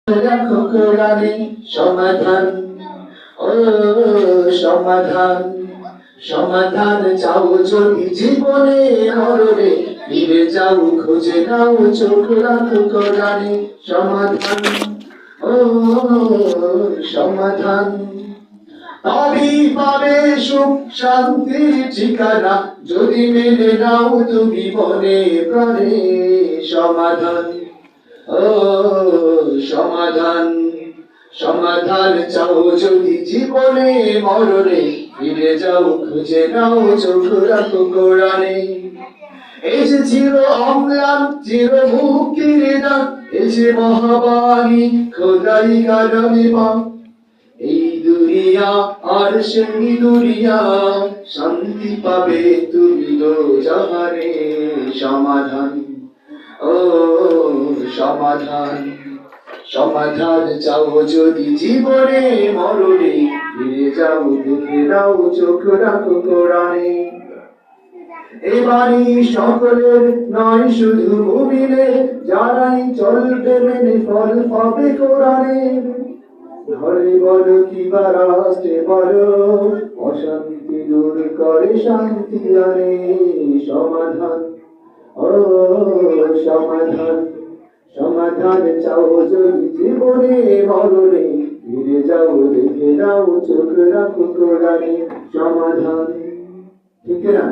রাখো কোরআনে সমাধান, ও সমাধান। সমাধান চাও যদি জীবনে মরণে, ফিরে যাও খুঁজে নাও চোখ রাখো কোরআনে সমাধান, ও সমাধান। তবেই পাবে সুখ শান্তির ঠিকানা, যদি মেনে নাও তুমি মনে প্রাণে সমাধান, ও সমাধান। সমাধান চাও যদি জীবনে মরণে, ফিরে যাও খুঁজে নাও চোখ রাখো কোরআনে। এই যে চির অম্লান চির মুক্তির ডাক, এই যে মহাবাণী খোদাই কালামে পাক। এই দুনিয়া আর সেই দুনিয়া, শান্তি পাবে তুমি দো জাহানে সমাধান, ও সমাধান। সমাধান চাও যদি জীবনে মরণে, ফিরে যাও দেখে নাও চোখ রাখো কোরআনে। এবারই সকলের নয় শুধু মুমিনের, যারাই চলবে মেনে ফল পাবে কোরআনের। ঘরে বড় কিবা রাষ্ট্রে বড়, অশান্তি দূর করে শান্তি আনে সমাধান, ও সমাধান। সমাধান চাও যদি জীবনে মরণে, ফিরে যাও দেখে নাও চোখ রাখো কোরআনে সমাধান। ঠিক না?